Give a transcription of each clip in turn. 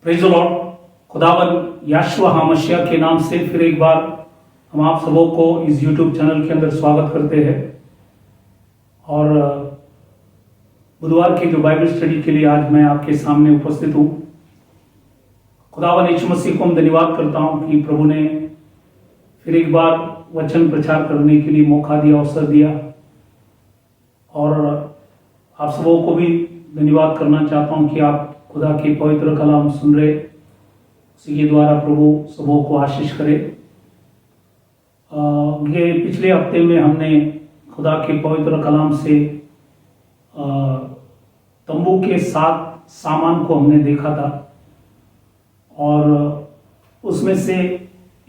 Praise the Lord. खुदावन याशुआ हामशिया के नाम से फिर एक बार हम आप सबों को इस YouTube चैनल के अंदर स्वागत करते हैं। और बुधवार के जो बाइबल स्टडी के लिए आज मैं आपके सामने उपस्थित हूँ। खुदावन यीशु मसीह को हम धन्यवाद करता हूँ कि प्रभु ने फिर एक बार वचन प्रचार करने के लिए मौका दिया, अवसर दिया। और आप सबों को भी धन्यवाद करना चाहता हूँ कि आप खुदा के पवित्र कलाम सुन रहे, उसी के द्वारा प्रभु सबों को आशीष करे। ये पिछले हफ्ते में हमने खुदा के पवित्र कलाम से तंबू के 7 सामान को हमने देखा था, और उसमें से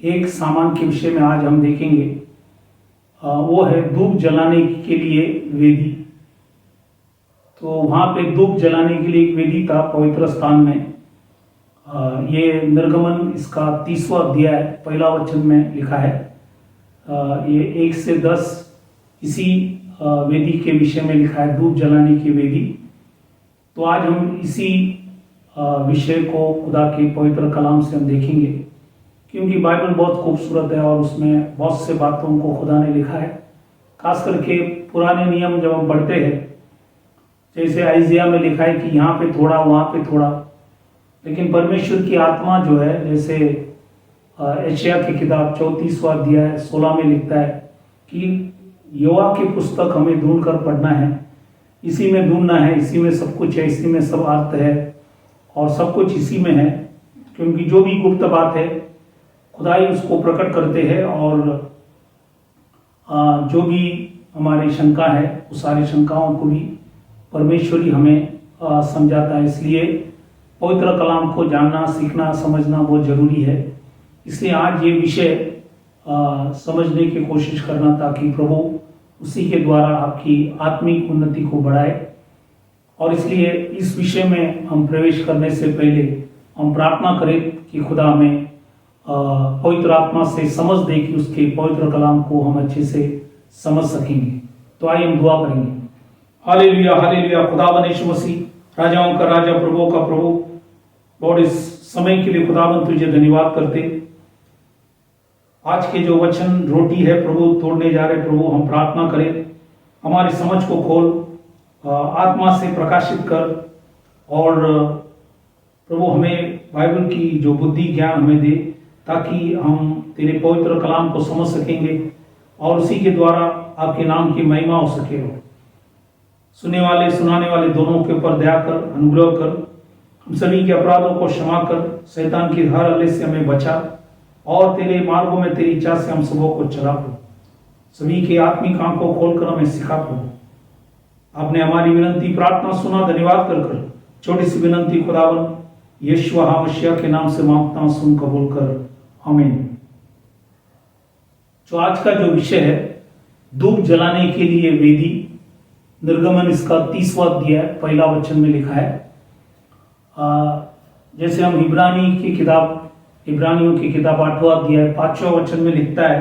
एक सामान के विषय में आज हम देखेंगे। वो है धूप जलाने के लिए वेदी। तो वहाँ पे धूप जलाने के लिए एक वेदी था पवित्र स्थान में। ये निर्गमन इसका 30वां अध्याय पहला वचन में लिखा है। ये 1 से 10 इसी वेदी के विषय में लिखा है, धूप जलाने की वेदी। तो आज हम इसी विषय को खुदा के पवित्र कलाम से हम देखेंगे, क्योंकि बाइबल बहुत खूबसूरत है और उसमें बहुत से बातों को खुदा ने लिखा है। खास करके पुराने नियम जब हम पढ़ते हैं, जैसे आइजिया में लिखा है कि यहाँ पे थोड़ा, वहाँ पे थोड़ा, लेकिन परमेश्वर की आत्मा जो है, जैसे एशिया की किताब 34वां अध्याय 16 में लिखता है कि यहोवा की पुस्तक हमें ढूंढ कर पढ़ना है, इसी में ढूंढना है, इसी में सब कुछ है, इसी में सब अर्थ है और सब कुछ इसी में है। क्योंकि जो भी गुप्त बात है खुदाई उसको प्रकट करते हैं, और जो भी हमारी शंका है उस सारी शंकाओं को भी परमेश्वर ही हमें समझाता है। इसलिए पवित्र कलाम को जानना, सीखना, समझना बहुत जरूरी है। इसलिए आज ये विषय समझने की कोशिश करना, ताकि प्रभु उसी के द्वारा आपकी आत्मिक उन्नति को बढ़ाए। और इसलिए इस विषय में हम प्रवेश करने से पहले हम प्रार्थना करें कि खुदा हमें पवित्र आत्मा से समझ दे कि उसके पवित्र कलाम को हम अच्छे से समझ सकेंगे। तो आइए हम दुआ करेंगे। Hallelujah, hallelujah. खुदावन यीशु मसीह, राजाओं का राजा, प्रभुओं का प्रभु, लॉर्ड, इस समय के लिए खुदावन तुझे धन्यवाद करते। आज के जो वचन रोटी है प्रभु तोड़ने जा रहे प्रभु, हम प्रार्थना करें हमारी समझ को खोल, आत्मा से प्रकाशित कर, और प्रभु हमें बाइबल की जो बुद्धि ज्ञान हमें दे, ताकि हम तेरे पवित्र कलाम को समझ सकेंगे और उसी के द्वारा आपके नाम की महिमा हो सके। सुनने वाले सुनाने वाले दोनों के ऊपर दया कर, अनुग्रह कर, हम सभी के अपराधों को क्षमा कर, शैतान की हर हल्ले से हमें बचा, और तेरे मार्गों में तेरी इच्छा से हम सबों को चला प्रभु। सभी के आत्मिक आंखों खोलकर हमें सिखा प्रभु। आपने हमारी विनती प्रार्थना सुना, धन्यवाद कर छोटी सी विनती खुदावन यीशु हामशिया के नाम से मांगता हूं, सुन कबूल कर, आमीन। जो आज का जो विषय है, धूप जलाने के लिए वेदी, निर्गमन इसका 30वां अध्याय पहला वचन में लिखा है। जैसे हम इब्रानियों की किताब 8वां अध्याय 5वां वचन में लिखता है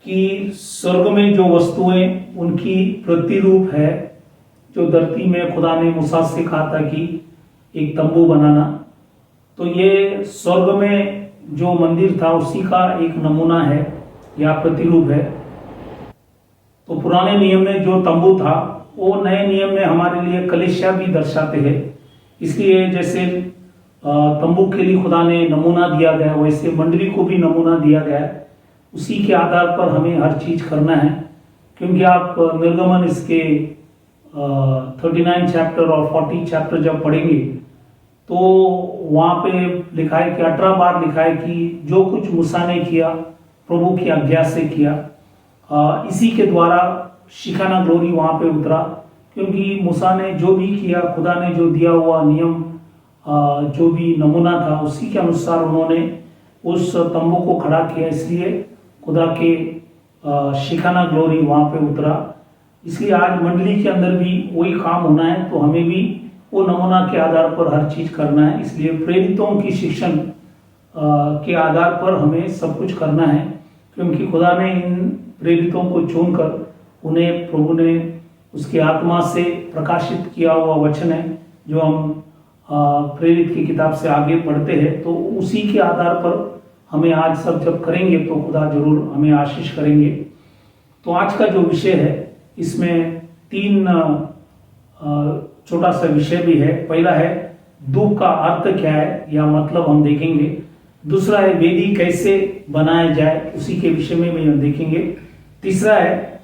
कि स्वर्ग में जो वस्तुएं उनकी प्रतिरूप है, जो धरती में खुदा ने मूसा से कहा था कि एक तंबू बनाना, तो ये स्वर्ग में जो मंदिर था उसी का एक नमूना है या प्रतिरूप है। तो पुराने नियम में जो तंबू था वो नए नियम में हमारे लिए कलीसिया भी दर्शाते हैं। इसलिए जैसे तंबू के लिए खुदा ने नमूना दिया गया, वैसे मंडली को भी नमूना दिया गया है। उसी के आधार पर हमें हर चीज करना है। क्योंकि आप निर्गमन इसके 39 चैप्टर और 40 चैप्टर जब पढ़ेंगे तो वहाँ पे लिखा है कि 18 बार लिखा है कि जो कुछ मूसा ने किया प्रभु की आज्ञा से किया, इसी के द्वारा शिखाना ग्लोरी वहाँ पे उतरा। क्योंकि मूसा ने जो भी किया, खुदा ने जो दिया हुआ नियम, जो भी नमूना था, उसी के अनुसार उन्होंने उस तंबू को खड़ा किया। इसलिए खुदा के शिखाना ग्लोरी वहाँ पे उतरा। इसलिए आज मंडली के अंदर भी वही काम होना है, तो हमें भी वो नमूना के आधार पर हर चीज करना है। इसलिए प्रेरितों की शिक्षण के आधार पर हमें सब कुछ करना है, क्योंकि खुदा ने इन प्रेरितों को चुनकर उन्हें प्रभु ने उसकी आत्मा से प्रकाशित किया हुआ वचन है, जो हम प्रेरित की किताब से आगे बढ़ते हैं, तो उसी के आधार पर हमें आज सब जब करेंगे तो खुदा जरूर हमें आशीष करेंगे। तो आज का जो विषय है इसमें 3 छोटा सा विषय भी है। पहला है धूप का अर्थ क्या है या मतलब हम देखेंगे। दूसरा है वेदी कैसे बनाया जाए, उसी के विषय में भी हम देखेंगे। तीसरा है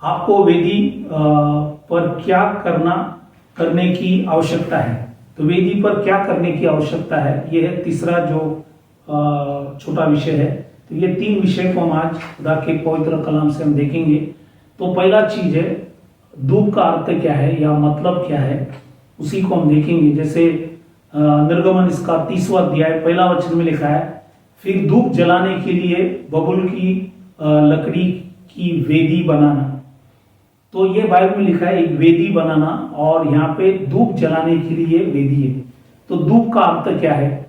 आपको वेदी पर क्या करने की आवश्यकता है। तो वेदी पर क्या करने की आवश्यकता है, यह है तीसरा जो छोटा विषय है। तो ये 3 विषय को हम आज खुदा के पवित्र कलाम से हम देखेंगे। तो पहला चीज है धूप का अर्थ क्या है या मतलब क्या है, उसी को हम देखेंगे। जैसे निर्गमन इसका 30वां अध्याय पहला वचन में लिखा है, फिर धूप जलाने के लिए बबूल की लकड़ी की वेदी बनाना। तो ये बाइबल में लिखा है एक वेदी बनाना, और यहाँ पे धूप जलाने के लिए वेदी है। तो धूप का अर्थ क्या है,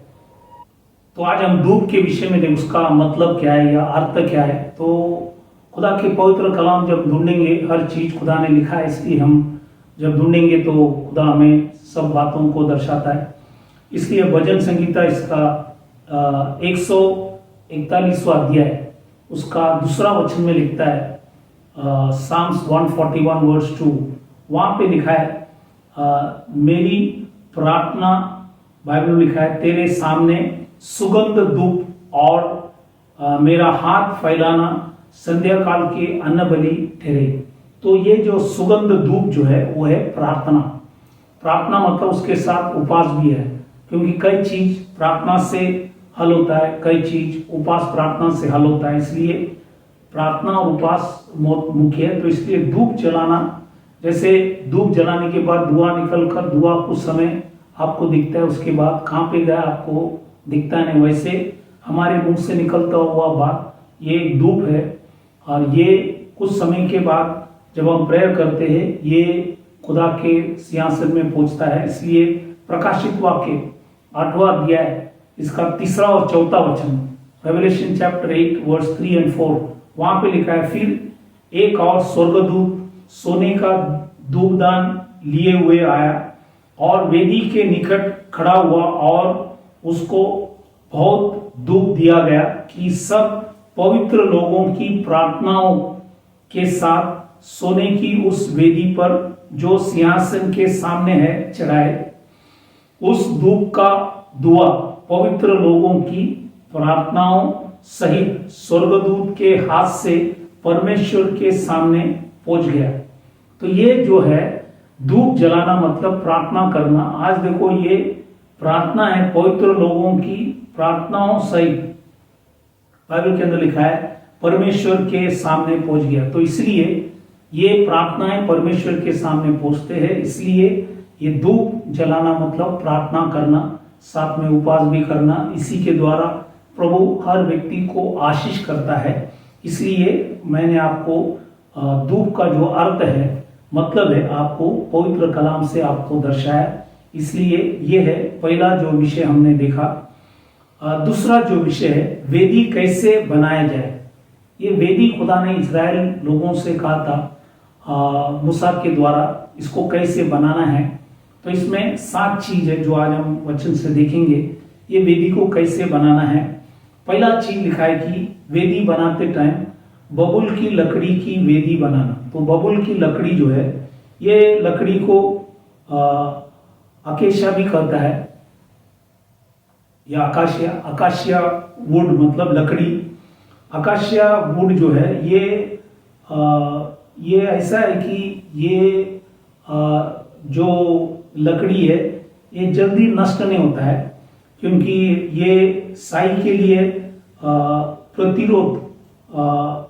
तो आज हम धूप के विषय में उसका मतलब क्या है या अर्थ क्या है। तो खुदा के पवित्र कलाम जब ढूंढेंगे, हर चीज खुदा ने लिखा है, इसलिए हम जब ढूंढेंगे तो खुदा हमें सब बातों को दर्शाता है। इसलिए भजन संगीता इसका 141वां अध्याय उसका दूसरा वचन में लिखता है, Psalms 141 वर्स 2, वहां पे लिखा है मेरी प्रार्थना, बाइबल में लिखा है तेरे सामने सुगंध धूप और मेरा हाथ फैलाना संध्या काल के अन्न बलि ठहरे। तो ये जो सुगंध धूप जो है वो है प्रार्थना। प्रार्थना मतलब उसके साथ उपास भी है, क्योंकि कई चीज प्रार्थना से हल होता है, कई चीज उपास प्रार्थना से हल होता है। इसलिए प्रार्थना और उपास मुख्य है। तो इसलिए धूप जलाना, जैसे धूप जलाने के बाद धुआं निकलकर धुआं कुछ समय आपको दिखता है, उसके बाद कहाँ पे गया आपको दिखता नहीं, वैसे हमारे मुंह से निकलता हुआ बात ये एक धूप है। और ये कुछ समय के बाद जब हम प्रेयर करते हैं ये खुदा के सिंहासन में पहुंचता है। इसलिए प्रकाशित वाक्य 8वां अध्याय इसका 3 और 4 वचन, रेवलेशन चैप्टर 8 वर्स 3 और 4, वहां पे लिखा है, फिर एक और स्वर्गदूत सोने का धूपदान लिए हुए आया और वेदी के निकट खड़ा हुआ, और उसको बहुत धूप दिया गया कि सब पवित्र लोगों की प्रार्थनाओं के साथ सोने की उस वेदी पर जो सिंहासन के सामने है चढ़ाए। उस धूप का धुआं पवित्र लोगों की प्रार्थनाओं सहित स्वर्गदूत के हाथ से परमेश्वर के सामने पहुंच गया। तो ये जो है धूप जलाना मतलब प्रार्थना करना। आज देखो ये प्रार्थना है पवित्र लोगों की प्रार्थनाओं सहित, बाइबल के अंदर लिखा है परमेश्वर के सामने पहुंच गया। तो इसलिए ये प्रार्थनाएं परमेश्वर के सामने पहुंचते हैं। इसलिए ये धूप जलाना मतलब प्रार्थना करना, साथ में उपवास भी करना। इसी के द्वारा प्रभु हर व्यक्ति को आशीष करता है। इसलिए मैंने आपको धूप का जो अर्थ है, मतलब है, आपको पवित्र कलाम से आपको दर्शाया। इसलिए ये है पहला जो विषय हमने देखा। दूसरा जो विषय है वेदी कैसे बनाया जाए। ये वेदी खुदा ने इजराइल लोगों से कहा था मूसा के द्वारा, इसको कैसे बनाना है। तो इसमें 7 चीज है जो आज हम वचन से देखेंगे, ये वेदी को कैसे बनाना है। पहला चीज लिखा है कि वेदी बनाते टाइम बबूल की लकड़ी की वेदी बनाना। तो बबूल की लकड़ी जो है, ये लकड़ी को अकेशिया भी कहता है या अकाशिया वुड मतलब लकड़ी। अकाशिया वुड जो है ये ऐसा है कि ये जो लकड़ी है ये जल्दी नष्ट नहीं होता है, क्योंकि ये साई के लिए प्रतिरोध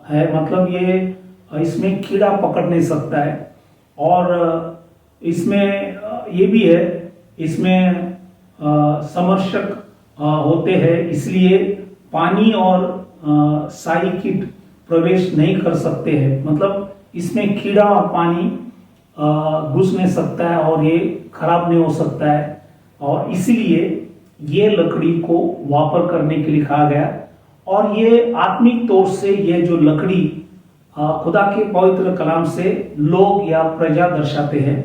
है, मतलब ये इसमें कीड़ा पकड़ नहीं सकता है। और इसमें ये भी है, इसमें समर्शक होते हैं, इसलिए पानी और साई कीट प्रवेश नहीं कर सकते हैं। मतलब इसमें कीड़ा और पानी घुस नहीं सकता है और ये खराब नहीं हो सकता है। और इसीलिए ये लकड़ी को वापर करने के लिए कहा गया। और ये आत्मिक तौर से ये जो लकड़ी खुदा के पवित्र कलाम से लोग या प्रजा दर्शाते हैं।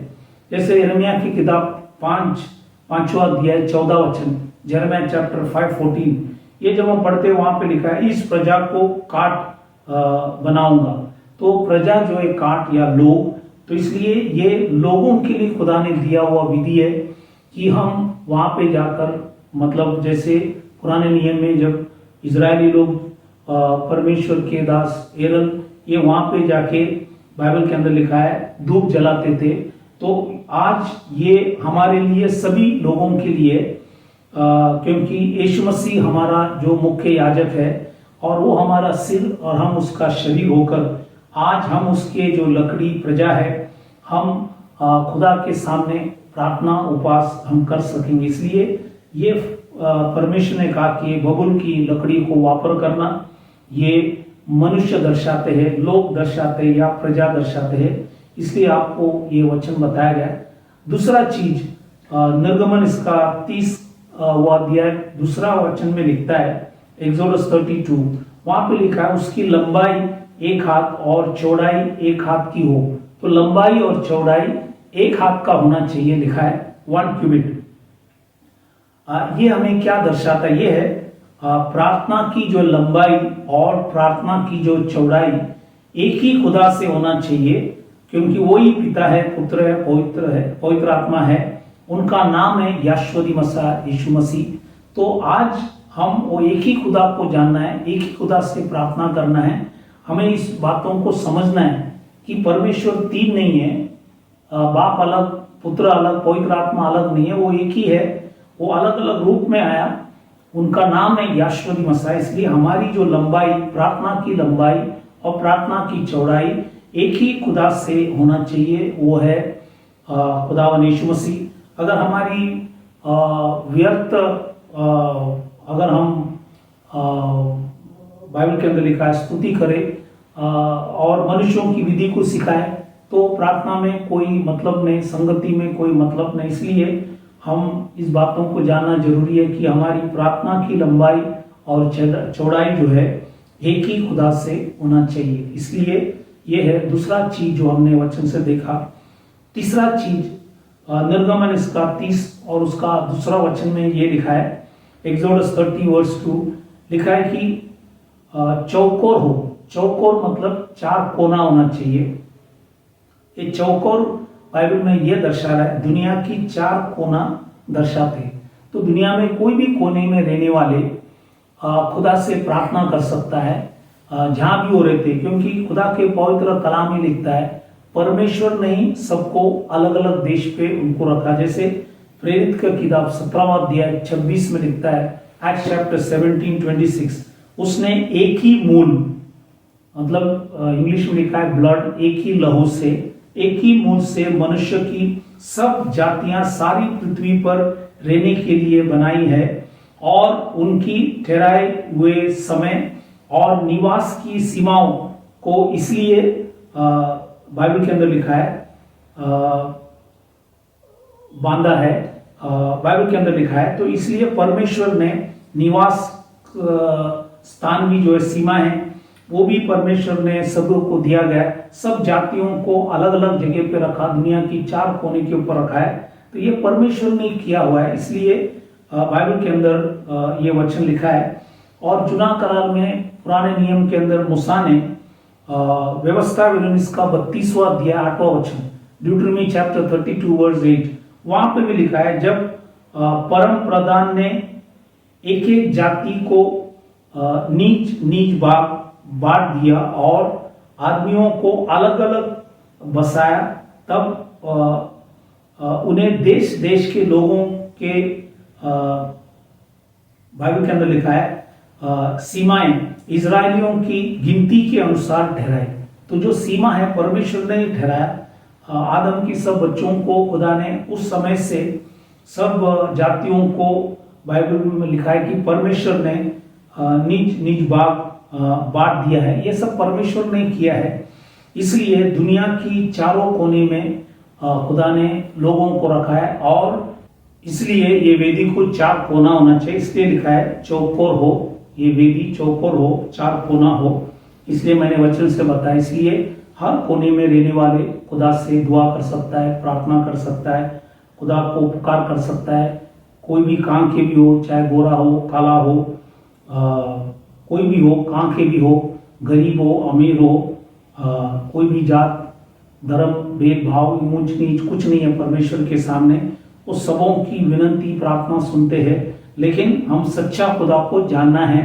जैसे यिर्मयाह की किताब 5वां अध्याय 14 वचन, यिर्मयाह चैप्टर 5:14, ये जब हम पढ़ते हैं वहां पे लिखा है इस प्रजा को काट बनाऊंगा। तो प्रजा जो है काट या लोग, तो इसलिए ये लोगों के लिए खुदा ने दिया हुआ विधि है कि हम वहां पे जाकर, मतलब जैसे पुराने नियम में जब इजरायली लोग परमेश्वर के दास एरन ये वहां पे जाके, बाइबल के अंदर लिखा है, धूप जलाते थे। तो आज ये हमारे लिए, सभी लोगों के लिए, क्योंकि यीशु मसीह हमारा जो मुख्य याजक है और वो हमारा सिर और हम उसका शरीर होकर, आज हम उसके जो लकड़ी प्रजा है, हम खुदा के सामने प्रार्थना उपवास हम कर सकेंगे। इसलिए ये परमेश्वर ने कहा कि बबुल की लकड़ी को वापर करना, ये मनुष्य दर्शाते हैं, लोग दर्शाते हैं या प्रजा दर्शाते हैं, इसलिए आपको ये वचन बताया गया। दूसरा चीज, निर्गमन इसका 30 अध्याय 2 वचन में लिखता है, एक्सोडस 32, वहां पे लिखा है उसकी लंबाई 1 हाथ और चौड़ाई 1 हाथ की हो। तो लंबाई और चौड़ाई 1 हाथ का होना चाहिए, लिखा है 1 क्यूबिट। ये हमें क्या दर्शाता है? ये है प्रार्थना की जो लंबाई और प्रार्थना की जो चौड़ाई एक ही खुदा से होना चाहिए, क्योंकि वही पिता है, पुत्र है, पवित्र आत्मा है, उनका नाम है यशवदी मसीह, यीशु मसीह। तो आज हम वो एक ही खुदा को जानना है, एक ही खुदा से प्रार्थना करना है। हमें इस बातों को समझना है कि परमेश्वर 3 नहीं है, बाप अलग, पुत्र अलग, पवित्र आत्मा अलग नहीं है, वो एक ही है। वो अलग अलग रूप में आया, उनका नाम है यशवदी मसीह। इसलिए हमारी जो लंबाई, प्रार्थना की लंबाई और प्रार्थना की चौड़ाई एक ही खुदा से होना चाहिए, वो है खुदावन यीशु मसीह। अगर हमारी व्यर्थ, अगर हम बाइबल के अंदर लिखा है स्तुति करें और मनुष्यों की विधि को सिखाए, तो प्रार्थना में कोई मतलब नहीं, संगति में कोई मतलब नहीं। इसलिए हम इस बातों को जानना जरूरी है कि हमारी प्रार्थना की लंबाई और चौड़ाई जो है एक ही खुदा से होना चाहिए। इसलिए ये है दूसरा चीज जो हमने वचन से देखा। तीसरा चीज, निर्गमन इसका 30 और उसका 2 वचन में ये लिखा है, एक्सोडस 30:2 लिखा है कि चौकोर हो। चौकोर मतलब 4 कोना होना चाहिए। ये चौकोर बाइबल में ये दर्शा रहा है, दुनिया की 4 कोना दर्शाते हैं। तो दुनिया में कोई भी कोने में रहने वाले खुदा से प्रार्थना कर सकता है, जहां भी वो रहते हैं, क्योंकि खुदा के पवित्र कलाम ही लिखता है परमेश्वर ने ही सबको अलग अलग देश पे उनको रखा। जैसे प्रेरित का किताब 17वां अध्याय 26 में लिखता है, एक्ट्स चैप्टर 17:26, उसने एक ही मूल, मतलब इंग्लिश में लिखा है ब्लड, एक ही लहू से, एक ही मूल से मनुष्य की सब जातियां सारी पृथ्वी पर रहने के लिए बनाई है, और उनकी ठहराए हुए समय और निवास की सीमाओं को इसलिए बाइबल के अंदर लिखा है बांधा है, बाइबल के अंदर लिखा है। तो इसलिए परमेश्वर ने निवास स्थान भी जो है, सीमा है, वो भी परमेश्वर ने सबों को दिया गया। सब जातियों को अलग अलग जगह पे रखा, दुनिया की 4 कोने के ऊपर रखा है। तो ये परमेश्वर ने किया हुआ है, इसलिए बाइबल के अंदर ये वचन लिखा है। और चुनाव करार में पुराने नियम के अंदर मूसा ने व्यवस्था विवरण इसका 32वां अध्याय 8वां वचन, ड्यूटरमी चैप्टर 32:8, वहां पे भी लिखा है, जब परम प्रधान ने एक एक जाति को नीच नीच भाग बांट दिया और आदमियों को अलग अलग बसाया, तब उन्हें देश देश के लोगों के, बाइबल के अंदर लिखा है, सीमाएं इजरायलियों की गिनती के अनुसार ठहराई। तो जो सीमा है परमेश्वर ने ठहराया। आदम की सब बच्चों को खुदा ने उस समय से सब जातियों को, बाइबल में लिखा है कि परमेश्वर ने नीच नीच भाग बांट दिया है। ये सब परमेश्वर ने किया है। इसलिए दुनिया की चारों कोने में खुदा ने लोगों को रखा है, और इसलिए ये वेदी को 4 कोना होना चाहिए। इसलिए लिखा है चौकोर हो, ये वेदी चौकोर हो, 4 कोना हो। इसलिए मैंने वचन से बताया। इसलिए हर कोने में रहने वाले खुदा से दुआ कर सकता है, प्रार्थना कर सकता है, खुदा को पुकार कर सकता है। कोई भी काम के भी हो, चाहे गोरा हो, काला हो, कोई भी हो, काम के भी हो, गरीब हो, अमीर हो, कोई भी जात धर्म भेदभाव ऊंच नीच कुछ नहीं है परमेश्वर के सामने। उस सबों की विनती प्रार्थना सुनते हैं। लेकिन हम सच्चा खुदा को जानना है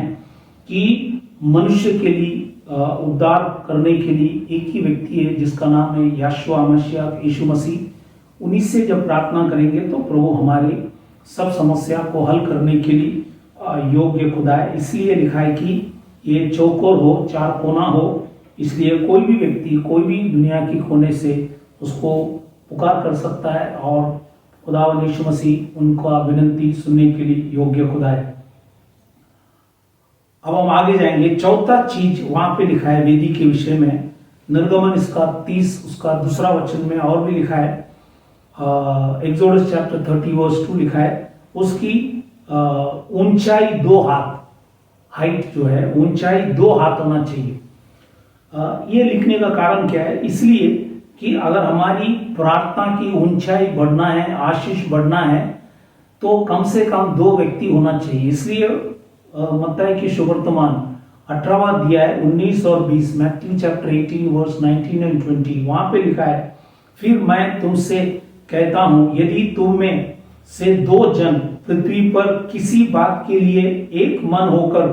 कि मनुष्य के लिए उद्धार करने के लिए एक ही व्यक्ति है जिसका नाम है यहोशुआ मसीह यीशु मसीह। उन्हीं से जब प्रार्थना करेंगे तो प्रभु हमारे सब समस्या को हल करने के लिए योग्य खुदा है। इसलिए लिखा है कि ये चौकोर हो, चार कोना हो, इसलिए कोई भी व्यक्ति कोई भी दुनिया की कोने से उसको पुकार कर सकता है और खुदावंद यीशु मसीह उनका विनती सुनने के लिए योग्य खुदा है। अब हम आगे जाएंगे। चौथा चीज वहां पे लिखा है वेदी के विषय में, निर्गमन इसका 30 उसका दूसरा वचन में और भी लिखा है, एक्सोडस चैप्टर 30 वर्स 2 लिखा है, उसकी ऊंचाई 2 हाथ, हाइट जो है ऊंचाई 2 हाथ होना चाहिए। ये लिखने का कारण क्या है? इसलिए कि अगर हमारी प्रार्थना की ऊंचाई बढ़ना है, आशीष बढ़ना है, तो कम से कम 2 व्यक्ति होना चाहिए। इसलिए मत्ती की सुवर्तमान 18वां अध्याय 19 और 20, मैथ्यू चैप्टर 18 वर्स 19 एंड 20, वहां पे लिखा है, फिर मैं तुमसे कहता हूं यदि तुम में से 2 जन पृथ्वी पर किसी बात के लिए एक मन होकर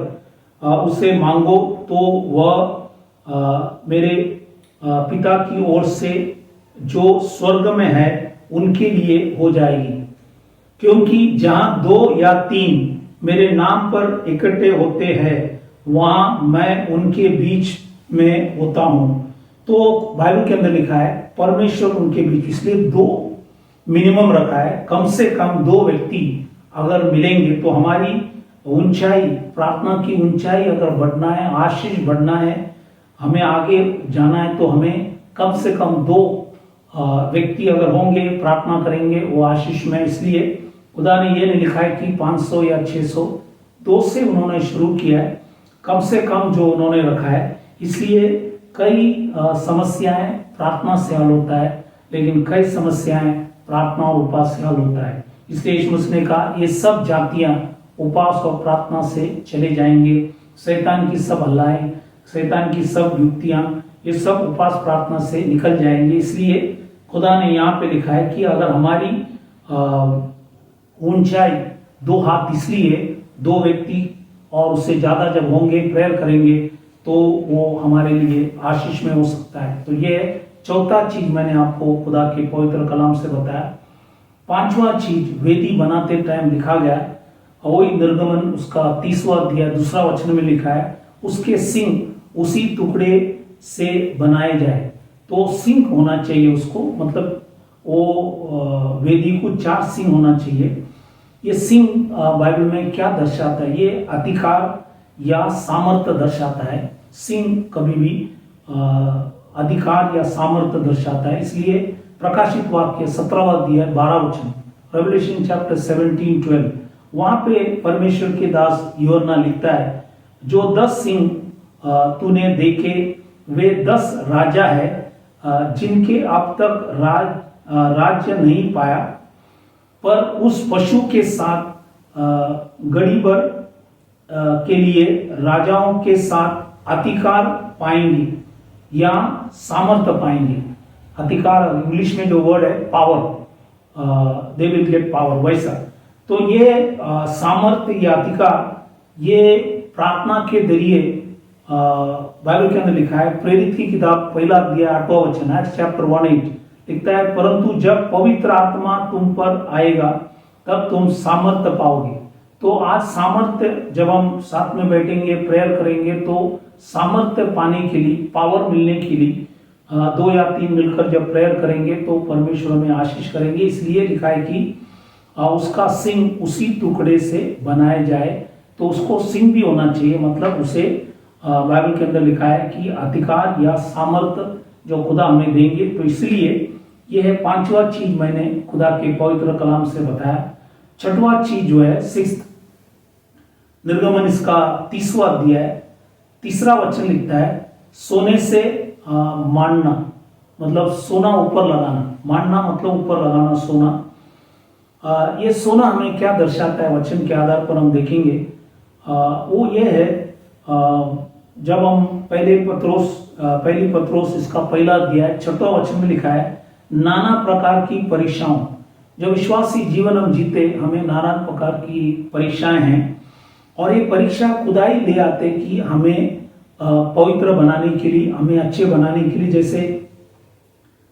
उसे मांगो तो वह मेरे पिता की ओर से जो स्वर्ग में है उनके लिए हो जाएगी। क्योंकि जहां 2 या 3 मेरे नाम पर इकट्ठे होते हैं वहां मैं उनके बीच में होता हूं। तो बाइबल के अंदर लिखा है परमेश्वर उनके बीच, इसलिए 2 मिनिमम रखा है। कम से कम 2 व्यक्ति अगर मिलेंगे तो हमारी ऊंचाई, प्रार्थना की ऊंचाई अगर बढ़ना है, आशीष बढ़ना है, हमें आगे जाना है, तो हमें कम से कम 2 व्यक्ति अगर होंगे, प्रार्थना करेंगे, वो आशीष में। इसलिए खुदा ने ये नहीं लिखा है कि 500 या 600, 2 से उन्होंने शुरू किया है, कम से कम जो उन्होंने रखा है। इसलिए कई समस्याएं प्रार्थना से हल होता है, लेकिन कई समस्याएं प्रार्थना और उपास से हल होता है। इसलिए यीशु मसीह ने कहा ये सब जातियां उपास और प्रार्थना से चले जाएंगे। शैतान की सब हल्लाएं, शैतान की सब युक्तियां, ये सब उपास प्रार्थना से निकल जाएंगे। इसलिए खुदा ने यहाँ पे लिखा है कि अगर हमारी ऊंचाई 2 हाथ, इसलिए 2 व्यक्ति और उससे ज्यादा जब होंगे, प्रेयर करेंगे, तो वो हमारे लिए आशीष में हो सकता है। तो ये चौथा चीज मैंने आपको खुदा के पवित्र कलाम से बताया। 5वां चीज वेदी बनाते टाइम लिखा गया, वही निर्गमन उसका 30वां अध्याय 2 वचन में लिखा है, उसके सिंग उसी टुकड़े से बनाए जाए। तो सिंग होना चाहिए उसको, मतलब वो वेदी को 4 सिंग होना चाहिए। ये सिंग बाइबल में क्या दर्शाता है? ये अधिकार या सामर्थ्य दर्शाता है। सिंग कभी भी अधिकार या सामर्थ्य दर्शाता है। इसलिए प्रकाशित वाक्य 17वां अध्याय 12 वचन, रेवलेशन चैप्टर 17:12, वहां पे परमेश्वर के दास यूहन्ना लिखता है, जो 10 सिंह तूने देखे वे 10 राजा है जिनके अब तक राज्य नहीं पाया, पर उस पशु के साथ घड़ी भर के लिए राजाओं के साथ अधिकार पाएंगे या सामर्थ्य पाएंगे। अधिकार इंग्लिश में जो वर्ड है power, they will get power, वैसा। तो ये सामर्थ्य या अधिकार ये प्रार्थना के जरिए बाइबल के अंदर लिखा है। प्रेरित की किताब 1 अध्याय 8वां वचन, एक्ट्स चैप्टर 1:8 लिखता है, परंतु जब पवित्र आत्मा तुम पर आएगा तब तुम सामर्थ्य पाओगे। तो आज सामर्थ्य, जब हम साथ में बैठेंगे, प्रेयर करेंगे, तो सामर्थ्य पाने के लिए, पावर मिलने के लिए 2 या 3 मिलकर जब प्रेयर करेंगे तो परमेश्वर में आशीष करेंगे। इसलिए लिखा है कि उसका सिंग उसी टुकड़े से बनाया जाए। तो उसको सिंग भी होना चाहिए, मतलब उसे बाइबल के अंदर लिखा है कि अधिकार या सामर्थ्य जो खुदा हमें देंगे। तो इसलिए यह है 5वां चीज मैंने खुदा के पवित्र कलाम से बताया। 6वां चीज जो है 6th निर्गमन इसका 30वां अध्याय 3 वचन लिखता है, सोने से मांडना मतलब सोना ऊपर लगाना, मांडना मतलब ऊपर लगाना सोना। ये सोना हमें क्या दर्शाता है वचन के आधार पर हम देखेंगे। वो ये है, जब हम पहली पत्रोस इसका पहला अध्याय 6वां वचन में लिखा है, नाना प्रकार की परीक्षाओं, जब विश्वासी जीवन हम जीते हमें नाना प्रकार की परीक्षाएं हैं, और ये परीक्षा खुदाई ले आते कि हमें पवित्र बनाने के लिए, हमें अच्छे बनाने के लिए। जैसे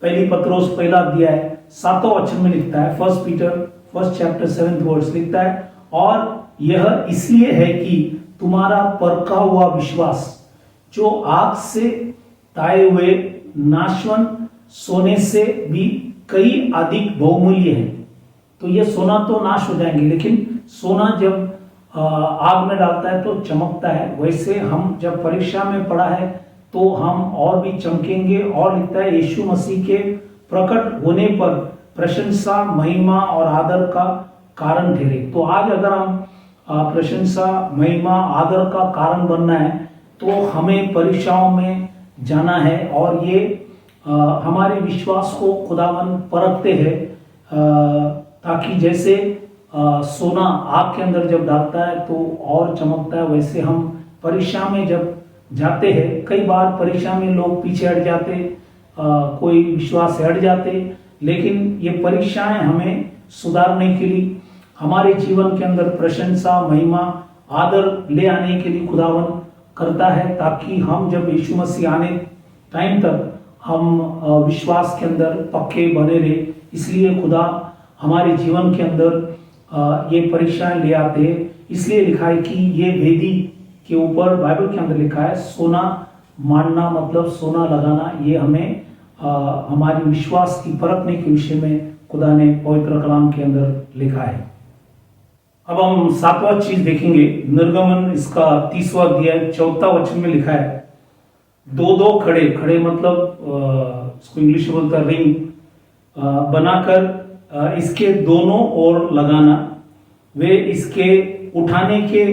पहली पत्रोस पहला अध्याय 7वां वचन में लिखता है, 1 पीटर 1 चैप्टर 7th वर्स लिखता है, और यह इसलिए है कि तुम्हारा परखा हुआ विश्वास जो आग से ताए हुए नाशवन सोने से भी कई अधिक बहुमूल्य है। तो ये सोना तो नाश हो जाएंगे, लेकिन सोना जब आग में डालता है तो चमकता है। वैसे हम जब परीक्षा में पड़ा है तो हम और भी चमकेंगे। और लिखता है यीशु मसीह के प्रकट होने पर प्रशंसा, महिमा और आदर का कारण ठहरे। तो आज अगर हम प्रशंसा, महिमा, आदर का कारण बनना है तो हमें परीक्षाओं में जाना है, और ये हमारे विश्वास को खुदावन परखते हैं, ताकि जैसे सोना आग के अंदर जब डालता है तो और चमकता है, वैसे हम परीक्षा में जब जाते हैं, कई बार परीक्षा में लोग पीछे हट जाते, कोई विश्वास से हट जाते, लेकिन ये परीक्षाएं हमें सुधारने के लिए, हमारे जीवन के अंदर प्रशंसा, महिमा, आदर ले आने के लिए खुदावन करता है, ताकि हम जब यीशु मसीह आने टाइम तक हम विश्वास के अंदर पक्के बने रहे। इसलिए खुदा हमारे जीवन के अंदर ये परीक्षाएं ले आते हैं। इसलिए लिखा है कि ये वेदी के ऊपर बाइबल के अंदर लिखा है, सोना मानना मतलब सोना लगाना। ये हमें हमारी विश्वास की परखने के विषय में खुदा ने पवित्र कलाम के अंदर लिखा है। अब हम 7वां चीज देखेंगे, निर्गमन इसका 30वां अध्याय 4वां वचन में लिखा है, दो खड़े, खड़े मतलब इसको इंग्लिश में बोलता है रिंग, बनाकर इसके दोनों ओर लगाना, वे इसके उठाने के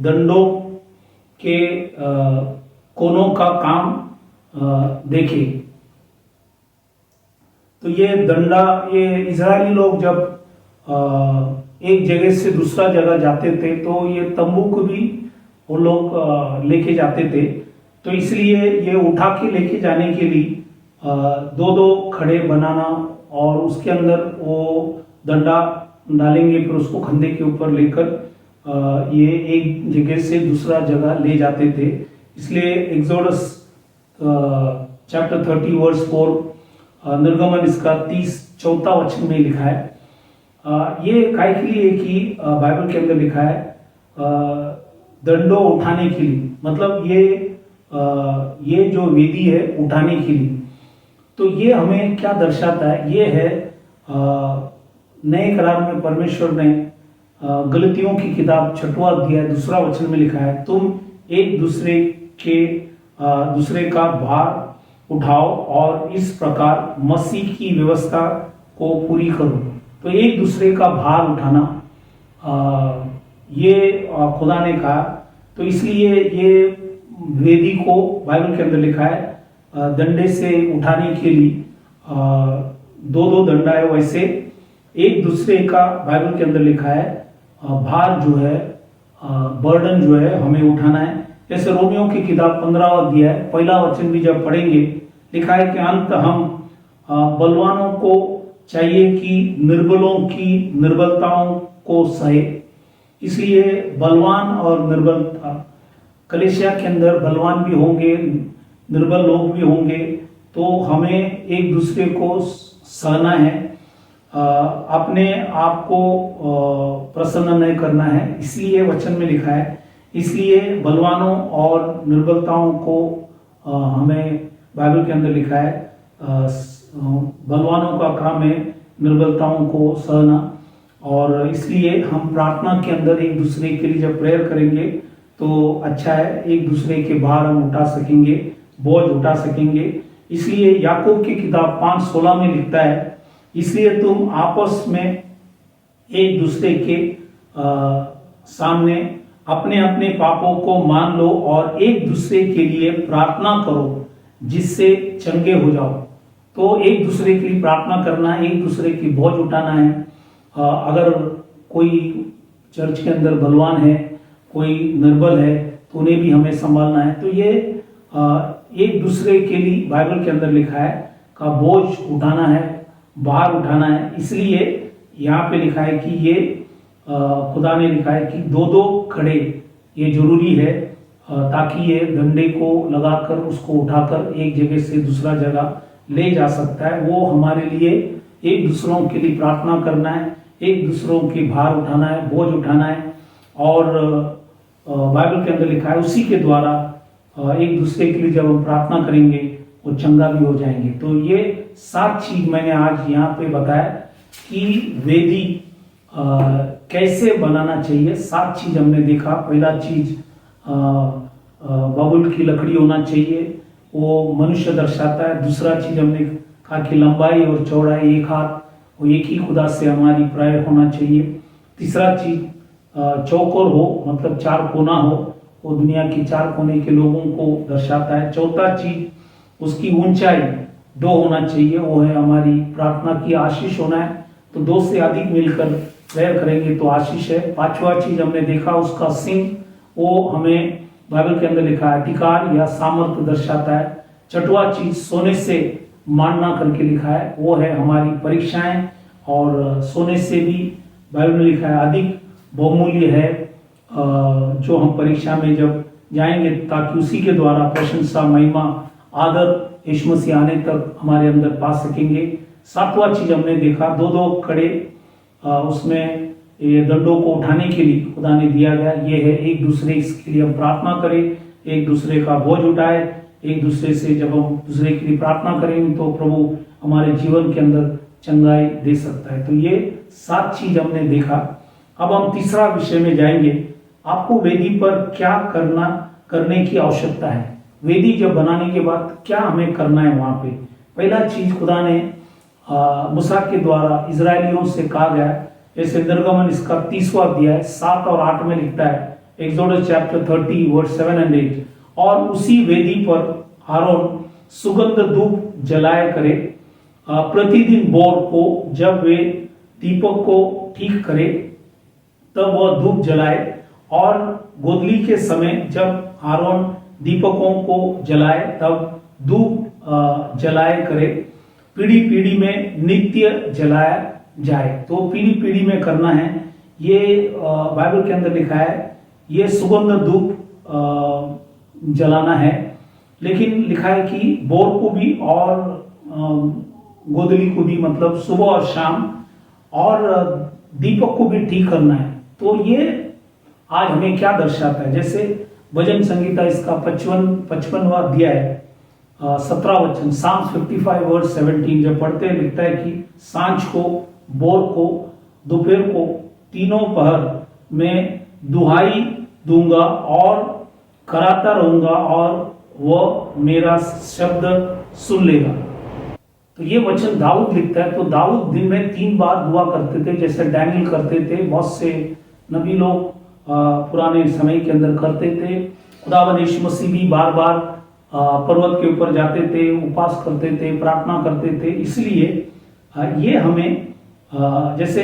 दंडों के कोनों का काम देखे। तो ये दंडा, ये इजरायली लोग जब एक जगह से दूसरा जगह जाते थे तो ये तंबू को भी वो लोग लेके जाते थे। तो इसलिए ये उठा के लेके जाने के लिए दो खड़े बनाना, और उसके अंदर वो डंडा डालेंगे, फिर उसको खंधे के ऊपर लेकर ये एक जगह से दूसरा जगह ले जाते थे। इसलिए एक्सोडस चैप्टर 30 वर्स 4, निर्गमन इसका 34वां वचन में लिखा है। ये काय के लिए कि बाइबल के अंदर लिखा है दंडों उठाने के लिए, मतलब ये जो वेदी है उठाने के लिए। तो ये हमें क्या दर्शाता है? ये है नए करार में परमेश्वर ने गलतियों की किताब 6वां अध्याय 2 वचन में लिखा है, तुम एक दूसरे का भार उठाओ और इस प्रकार मसीह की व्यवस्था को पूरी करो। तो एक दूसरे का भार उठाना ये खुदा ने कहा। तो इसलिए ये वेदी को बाइबल के अंदर लिखा है डंडे से उठाने के लिए दो डंडा है, वैसे एक दूसरे का बाइबल के अंदर लिखा है भार जो है, बर्डन जो है हमें उठाना है। जैसे रोमियो की किताब 15वां अध्याय 1 वचन भी जब पढ़ेंगे, लिखा है कि अंत हम बलवानों को चाहिए कि निर्बलों की निर्बलताओं को सहे। इसलिए बलवान और निर्बलता, कलीसिया के अंदर बलवान भी होंगे, निर्बल लोग भी होंगे, तो हमें एक दूसरे को सहना है, अपने आप को प्रसन्न नहीं करना है। इसलिए वचन में लिखा है, इसलिए बलवानों और निर्बलताओं को हमें बाइबल के अंदर लिखा है बलवानों का काम है निर्बलताओं को सहना। और इसलिए हम प्रार्थना के अंदर एक दूसरे के लिए जब प्रेयर करेंगे तो अच्छा है, एक दूसरे के भार हम उठा सकेंगे, बोझ उठा सकेंगे। इसलिए याकूब की किताब 5:16 में लिखता है, इसलिए तुम आपस में एक दूसरे के सामने अपने अपने पापों को मान लो और एक दूसरे के लिए प्रार्थना करो जिससे चंगे हो जाओ। तो एक दूसरे के लिए प्रार्थना करना है, एक दूसरे की बोझ उठाना है। अगर कोई चर्च के अंदर बलवान है, कोई निर्बल है, तो उन्हें भी हमें संभालना है। तो ये एक दूसरे के लिए बाइबल के अंदर लिखा है का बोझ उठाना है, भार उठाना है। इसलिए यहाँ पे लिखा है कि ये खुदा ने लिखा है कि दो दो खड़े ये जरूरी है, ताकि ये डंडे को लगाकर उसको उठाकर एक जगह से दूसरा जगह ले जा सकता है। वो हमारे लिए एक दूसरों के लिए प्रार्थना करना है, एक दूसरों की भार उठाना है, बोझ उठाना है। और बाइबल के अंदर लिखा है उसी के द्वारा एक दूसरे के लिए जब हम प्रार्थना करेंगे वो चंगा भी हो जाएंगे। तो ये 7 चीज मैंने आज यहाँ पे बताया कि वेदी कैसे बनाना चाहिए। 7 चीज हमने देखा। पहला चीज बबुल की लकड़ी होना चाहिए, वो मनुष्य दर्शाता है। दूसरा चीज हमने कहा कि लंबाई और चौड़ाई एक हाथ, वो एक ही खुदा से हमारी प्राय होना चाहिए। तीसरा चीज चौकोर हो, मतलब 4 कोना हो, वो दुनिया की 4 कोने के लोगों को दर्शाता है। चौथा चीज उसकी ऊंचाई 2 होना चाहिए, वो है हमारी प्रार्थना की आशीष होना है। तो 2 से अधिक मिलकर प्रेयर करेंगे तो आशीष है। 5वां चीज हमने देखा उसका सिंह, वो हमें बाइबल के अंदर लिखा है अधिकार या सामर्थ्य दर्शाता है। 6वां चीज सोने से मानना करके लिखा है, वो है हमारी परीक्षाएं। और सोने से भी बाइबल में लिखा है अधिक बहुमूल्य है, जो हम परीक्षा में जब जाएंगे ताकि उसी के द्वारा प्रशंसा, महिमा, आदर यीशु मसीह आने तक हमारे अंदर पा सकेंगे। 7वां चीज हमने देखा 2-2 खड़े, उसमें ये दंडों को उठाने के लिए खुदा ने दिया गया। ये है एक दूसरे के लिए हम प्रार्थना करें, एक दूसरे का बोझ उठाए, एक दूसरे से जब हम दूसरे के लिए प्रार्थना करेंगे तो प्रभु हमारे जीवन के अंदर चंगाई दे सकता है। तो ये 7 चीज हमने देखा। अब हम तीसरा विषय में जाएंगे। आपको वेदी पर क्या करने की आवश्यकता है। वेदी जब बनाने के बाद क्या हमें करना है वहां पे। पहला चीज खुदा ने मूसा के द्वारा इजरायलियों से कहा गया, जैसे निर्गमन इसका 30वां अध्याय 7 और 8 में लिखता है, एक्सोडस चैप्टर 30 वर्स 7 और 8। और उसी वेदी पर आरोन सुगंध धूप जलाया करे प्रतिदिन भोर को, जब वे दीपक को ठीक करे तब वह धूप जलाए। और गोदली के समय जब आरोन दीपकों को जलाए तब धूप जलाए करे। पीढ़ी पीढ़ी में नित्य जलाया जाए। तो पीढ़ी पीढ़ी में करना है। ये बाइबल के अंदर लिखा है ये सुगंध धूप जलाना है। लेकिन लिखा है कि भोर को भी और गोदली को भी, मतलब सुबह और शाम, और दीपक को भी ठीक करना है। तो ये आज हमें क्या दर्शाता है। जैसे भजन संगीता इसका 55वां अध्याय 17 वचन, Psalm 55 वर्स 17 जब पढ़ते हैं लिखता है कि सांझ को, भोर को, दोपहर को, तीनों पहर में दुहाई दूंगा और कराता रहूंगा और वह मेरा शब्द सुन लेगा। तो ये वचन दाऊद लिखता है। तो दाऊद दिन में 3 बार दुआ करते थे, जैसे डैनियल करते थे, बहुत से नबी लोग पुराने समय के अंदर करते थे। खुदावंद यीशु मसीह भी बार बार पर्वत के ऊपर जाते थे, उपवास करते थे, प्रार्थना करते थे। इसलिए ये हमें जैसे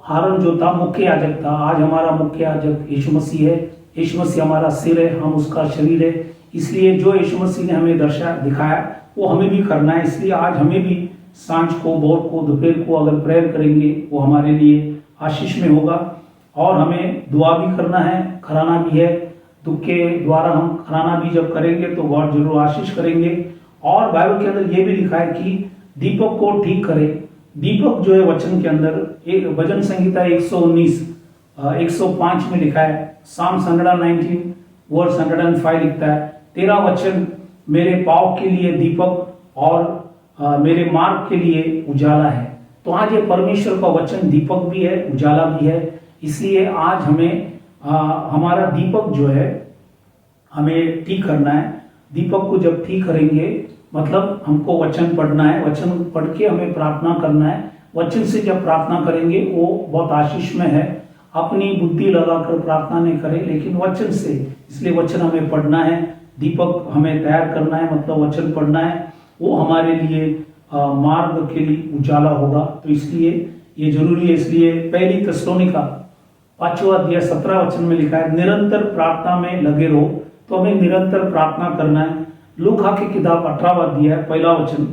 हारून जो था मुख्य याजक था, आज हमारा मुख्य याजक यीशु मसीह है। यीशु मसीह हमारा सिर है, हम उसका शरीर है। इसलिए जो यीशु मसीह ने हमें दिखाया वो हमें भी करना है। इसलिए आज हमें भी सांझ को, भोर को, दोपहर को अगर प्रेयर करेंगे वो हमारे लिए आशीष में होगा। और हमें दुआ भी करना है, खराना भी है। दुख के द्वारा हम खराना भी जब करेंगे तो गॉड जरूर आशीष करेंगे। और बाइबल के अंदर ये भी लिखा है कि दीपक को ठीक करे। दीपक जो है वचन के अंदर एक भजन संगीता 119 105 में लिखा है, Psalm 119 वर्स 105 लिखता है, तेरा वचन मेरे पाँव के लिए दीपक और मेरे मार्ग के लिए उजाला है। तो आज ये परमेश्वर का वचन दीपक भी है, उजाला भी है। इसलिए आज हमें हमारा दीपक जो है हमें ठीक करना है। दीपक को जब ठीक करेंगे मतलब हमको वचन पढ़ना है, वचन पढ़ के हमें प्रार्थना करना है। वचन से जब प्रार्थना करेंगे वो बहुत आशीष में है। अपनी बुद्धि लगाकर प्रार्थना नहीं करें लेकिन वचन से, इसलिए वचन हमें पढ़ना है, दीपक हमें तैयार करना है, मतलब वचन पढ़ना है, वो हमारे लिए मार्ग के लिए उजाला होगा। तो इसलिए ये जरूरी है। इसलिए पहली थिस्सलुनीका 5वां अध्याय 17 वचन में लिखा है, निरंतर प्रार्थना में लगे रहो। तो हमें निरंतर प्रार्थना करना है। लूका की किताब 18वां अध्याय 1 वचन,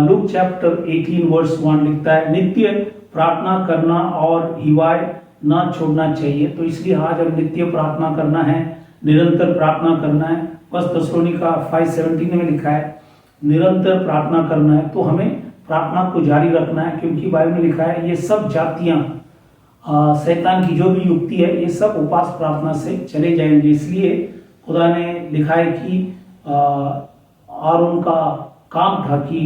लूक चैप्टर 18 वर्स 1 लिखता है, नित्य प्रार्थना करना और हिवाय ना छोड़ना चाहिए। तो इसलिए आज हम नित्य प्रार्थना करना है, निरंतर प्रार्थना करना है। 1 थिस्सलुनीका 5:17 में लिखा है निरंतर प्रार्थना करना है। तो हमें प्रार्थना को जारी रखना है, क्योंकि बाइबल में लिखा है ये सब जातियां शैतान की जो भी युक्ति है ये सब उपास प्रार्थना से चले जाएंगे। इसलिए खुदा ने लिखा है कि आरोन का काम था कि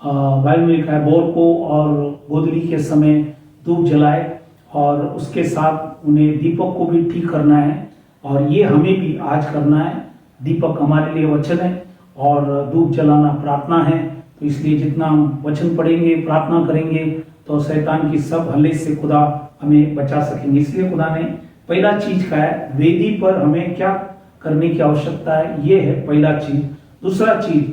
बाइबल में लिखा है बोर को और गोदड़ी के समय धूप जलाए, और उसके साथ उन्हें दीपक को भी ठीक करना है, और ये हमें भी आज करना है। दीपक हमारे लिए वचन है और धूप जलाना प्रार्थना है। तो इसलिए जितना हम वचन पढ़ेंगे, प्रार्थना करेंगे, तो शैतान की सब हल्ले से खुदा हमें बचा सकेंगे। इसलिए खुदा ने पहला चीज कहा है, वेदी पर हमें क्या करने की आवश्यकता है, ये है पहला चीज। दूसरा चीज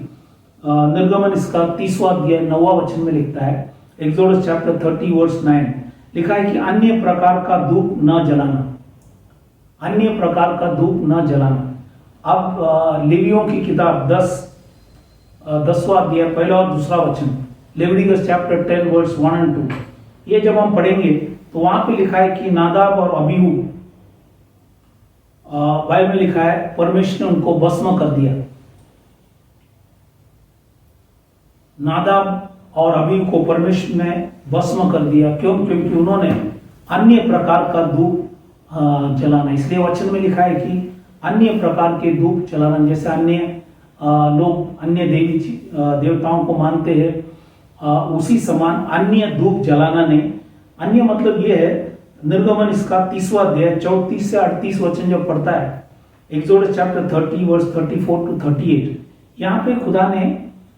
निर्गमन इसका 30वां अध्याय 9वां वचन में लिखता है, एक्सोडस चैप्टर 30 वर्स 9 लिखा है कि अन्य प्रकार का धूप न जलाना, अन्य प्रकार का धूप न जलाना। अब लेवियों की किताब 10वां अध्याय 1 और 2 वचन, लेविटिकस चैप्टर 10 वर्स 1 और 2, ये जब हम पढ़ेंगे तो वहां पे लिखा है कि नादाब और अबीहू, बाइबल में लिखा है परमेश्वर ने उनको भस्म कर दिया। नादाब और अबीहू को परमेश्वर ने भस्म कर दिया। क्यों? क्योंकि उन्होंने अन्य प्रकार का धूप जलाना। इसलिए वचन में लिखा है कि अन्य प्रकार के धूप जलाना, जैसे अन्य लोग अन्य देवताओं को मानते हैं, उसी समान अन्य धूप जलाना नहीं। अन्य मतलब यह है, निर्गमन इसका 30वां अध्याय 34 से 38 वचन जब पढ़ता है, एक्सोडस चैप्टर 30 वर्स 34 टू 38, यहाँ पे खुदा ने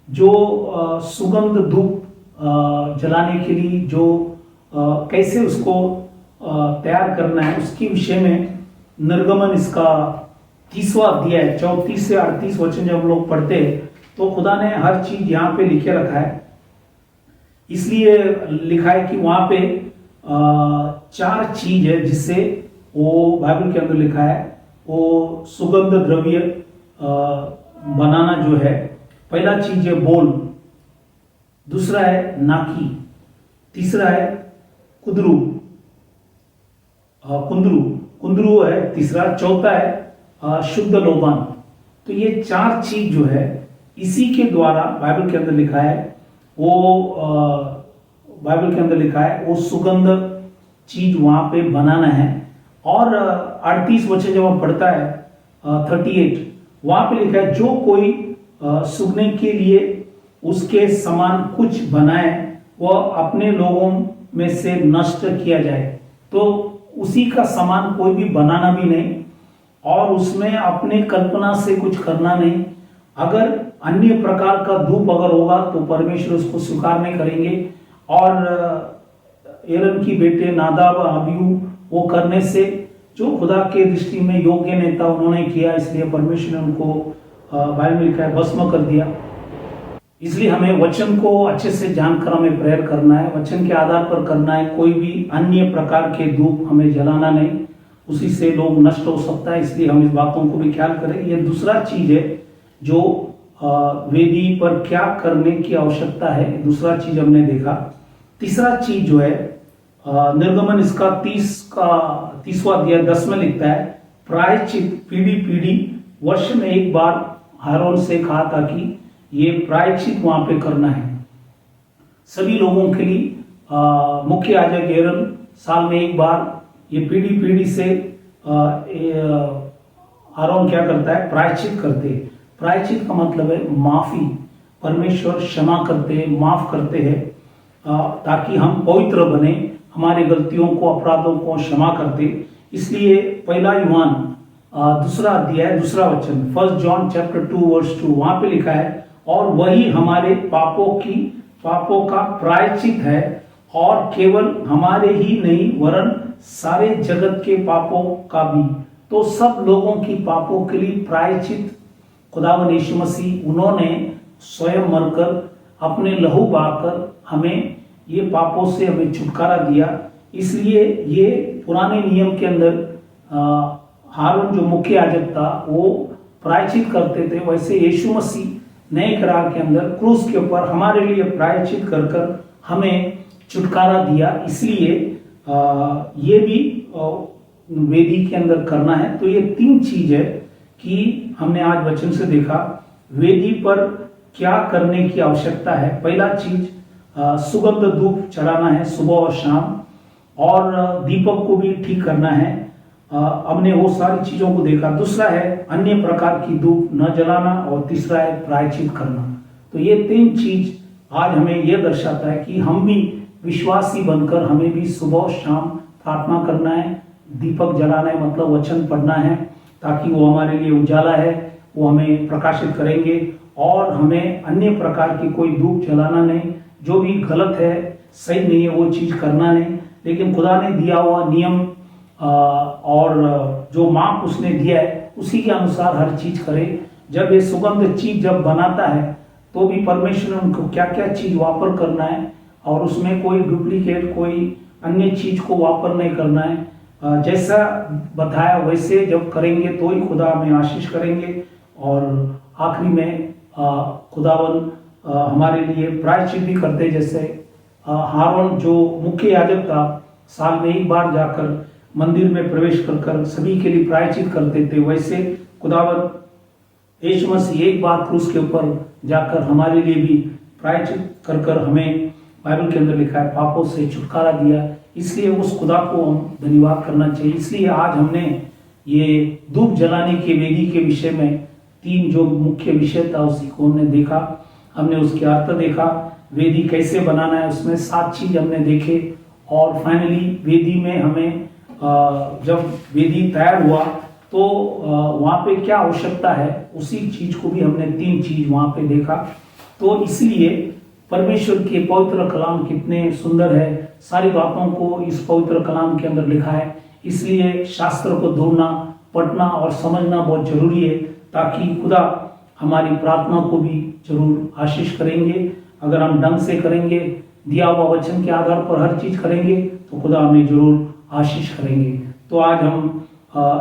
जो सुगंध धूप जलाने के लिए जो कैसे उसको तैयार करना है, उसके विषय में निर्गमन इसका 30वां अध्याय 34 से 38 वचन जब हम लोग पढ़ते हैं, तो खुदा ने हर चीज यहाँ पे लिखे रखा है। इसलिए लिखा है कि वहां पे 4 चीज है जिससे वो बाइबल के अंदर लिखा है वो सुगंध द्रव्य बनाना जो है। पहला चीज है बोल, दूसरा है नाकी, तीसरा है कुंदरू, कुंदरू है तीसरा, चौथा है शुद्ध लोबान। तो ये 4 चीज जो है इसी के द्वारा बाइबल के अंदर लिखा है बाइबल के अंदर लिखा है वो सुगंध चीज वहां पे बनाना है। और 38 वचन जब हम पढ़ता है 38, वहां पे लिखा है जो कोई सुगने के लिए उसके समान कुछ बनाए वह अपने लोगों में से नष्ट किया जाए। तो उसी का समान कोई भी बनाना भी नहीं और उसमें अपने कल्पना से कुछ करना नहीं। अगर अन्य प्रकार का धूप अगर होगा तो परमेश्वर उसको स्वीकार नहीं करेंगे। और एरन की बेटे नादाब अबीहू वो करने से जो खुदा के दृष्टि में योग्य नेता उन्होंने किया, इसलिए परमेश्वर ने उनको बाइबल में लिखा है भस्म कर दिया। इसलिए हमें वचन को अच्छे से जानकर हमें प्रेयर करना है, वचन के आधार पर करना है। कोई भी अन्य प्रकार के धूप हमें जलाना नहीं, उसी से लोग नष्ट हो सकता है। इसलिए हम इस बातों को भी ख्याल करें। ये दूसरा चीज है जो वेदी पर क्या करने की आवश्यकता है, दूसरा चीज हमने देखा। तीसरा चीज जो है निर्गमन इसका 30वां अध्याय 10 में लिखता है, प्रायश्चित पीढ़ी पीढ़ी वर्ष में एक बार हारून से कहा था कि ये प्रायश्चित वहां पे करना है सभी लोगों के लिए। मुख्य याजक एरन साल में एक बार ये पीढ़ी पीढ़ी से हारून क्या करता है, प्रायश्चित करते हैं। प्रायश्चित का मतलब है माफी, परमेश्वर क्षमा करते हैं, माफ करते हैं ताकि हम पवित्र बने, हमारे गलतियों को अपराधों को क्षमा करते। इसलिए पहला यूहान 2 अध्याय 2 वचन, 1 जॉन चैप्टर 2 वर्स 2, वहां पे लिखा है और वही हमारे पापों का प्रायश्चित है और केवल हमारे ही नहीं वरन सारे जगत के पापों का भी। तो सब लोगों की पापों के लिए प्रायश्चित खुदावन यीशु मसीह उन्होंने स्वयं मरकर अपने लहू बहाकर हमें ये पापों से हमें छुटकारा दिया। इसलिए ये पुराने नियम के अंदर हारून जो मुख्य याजक था वो प्रायश्चित करते थे, वैसे यीशु मसीह नए करार के अंदर क्रूस के ऊपर हमारे लिए प्रायश्चित कर कर हमें छुटकारा दिया। इसलिए ये भी वेदी के अंदर करना है। तो ये 3 चीज है कि हमने आज वचन से देखा वेदी पर क्या करने की आवश्यकता है। पहला चीज सुगंध धूप चढ़ाना है सुबह और शाम, और दीपक को भी ठीक करना है। हमने वो सारी चीजों को देखा। दूसरा है अन्य प्रकार की धूप न जलाना, और तीसरा है प्रायश्चित करना। तो ये 3 चीज आज हमें यह दर्शाता है कि हम भी विश्वासी बनकर हमें भी सुबह शाम प्रार्थना करना है, दीपक जलाना है, मतलब वचन पढ़ना है, ताकि वो हमारे लिए उजाला है, वो हमें प्रकाशित करेंगे। और हमें अन्य प्रकार की कोई धूप जलाना नहीं, जो भी गलत है, सही नहीं है, वो चीज करना नहीं। लेकिन खुदा ने दिया हुआ नियम और जो माप उसने दिया है उसी के अनुसार हर चीज करे। जब ये सुगंध चीज जब बनाता है तो भी परमेश्वर ने उनको क्या क्या चीज वापर करना है, और उसमें कोई डुप्लीकेट कोई अन्य चीज को वापर नहीं करना है। जैसा बताया वैसे जब करेंगे तो ही खुदा हमें आशीष करेंगे। और आखिरी में खुदावन हमारे लिए प्रायश्चित भी करते, जैसे हारून जो मुख्य याजक था साल में एक बार जाकर मंदिर में प्रवेश कर सभी के लिए प्रायश्चित करते थे, वैसे खुदावन यीशु मसीह एक बार क्रूस के ऊपर जाकर हमारे लिए भी प्रायश्चित कर हमें बाइबल के अंदर लिखा है पापों से छुटकारा दिया। इसलिए उस खुदा को हम धन्यवाद करना चाहिए। इसलिए आज हमने ये धूप जलाने के वेदी के विषय में 3 जो मुख्य विषय था उसी को हमने देखा। हमने उसके अर्थ देखा, वेदी कैसे बनाना है, उसमें 7 चीज हमने देखे। और फाइनली वेदी में हमें जब वेदी तैयार हुआ तो वहाँ पे क्या आवश्यकता है उसी चीज को भी हमने 3 चीज वहाँ पे देखा। तो इसलिए परमेश्वर के पवित्र कलाम कितने सुंदर है, सारी बातों को इस पवित्र कलाम के अंदर लिखा है। इसलिए शास्त्र को ढूंढना, पढ़ना और समझना बहुत जरूरी है, ताकि खुदा हमारी प्रार्थना को भी जरूर आशीष करेंगे। अगर हम ढंग से करेंगे, दिया हुआ वचन के आधार पर हर चीज करेंगे, तो खुदा हमें जरूर आशीष करेंगे। तो आज हम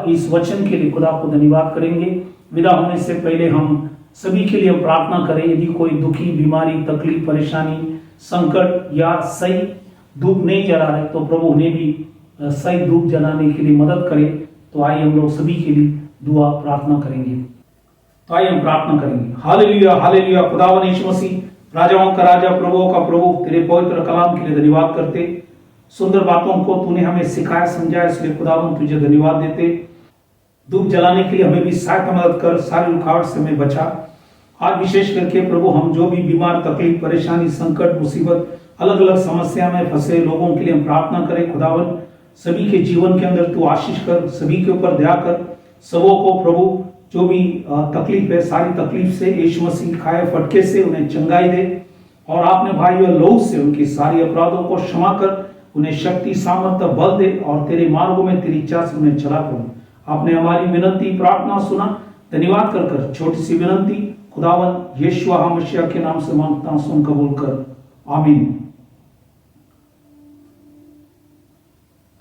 इस वचन के लिए खुदा को धन्यवाद करेंगे। विदा होने से पहले हम सभी के लिए प्रार्थना करें। यदि कोई दुखी, बीमारी, तकलीफ, परेशानी, संकट या सही धूप नहीं जला रहे तो प्रभु उन्हें भी सही धूप जलाने के लिए मदद करे। तो आइए हम लोग सभी के लिए दुआ प्रार्थना करेंगे। तो आइए हम प्रार्थना करेंगे। Hallelujah, hallelujah. खुदावन यीशु मसीह, राजाओं का राजा, प्रभुओं का प्रभु, तेरे पवित्र कलाम के लिए धन्यवाद करते। सुंदर बातों को तूने हमें सिखाया, समझाया, इसलिए खुदावन तुझे धन्यवाद देते। धूप जलाने के लिए हमें भी सहायता मदद कर, सारी रुकावट से हमें बचा। आज विशेष करके प्रभु हम जो भी बीमार, तकलीफ, परेशानी, संकट, मुसीबत, अलग अलग समस्या में फंसे लोगों के लिए हम प्रार्थना करें। खुदावन सभी के जीवन के अंदर तू आशीष कर, सभी के ऊपर दया कर। सबों को प्रभु जो भी तकलीफ है, सारी तकलीफ से यीशु मसीह खाए फटके से उन्हें चंगाई दे, और आपने भाई और लहू से उनकी सारी अपराधों को क्षमा कर, उन्हें शक्ति, सामर्थ्य, बल दे, और तेरे मार्गों में तेरी इच्छा से उन्हें चला कर। आपने हमारी विनती प्रार्थना सुना, धन्यवाद कर छोटी सी विनती खुदावन यीशु मसीह के नाम से मांगता हूं, सुन कबूल कर, आमीन।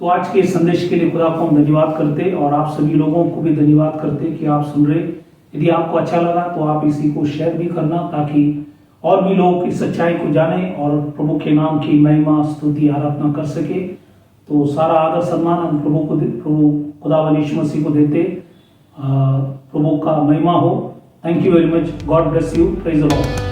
तो आज के संदेश के लिए खुदा को हम धन्यवाद करते, और आप सभी लोगों को भी धन्यवाद करते कि आप सुन रहे। यदि आपको अच्छा लगा तो आप इसी को शेयर भी करना, ताकि और भी लोग इस सच्चाई को जाने और प्रभु के नाम की महिमा, स्तुति, आराधना कर सके। तो सारा आदर सम्मान हम प्रभु खुदावन यीशु मसीह को देते। प्रभु का महिमा हो। Thank you very much. God bless you. Praise the Lord.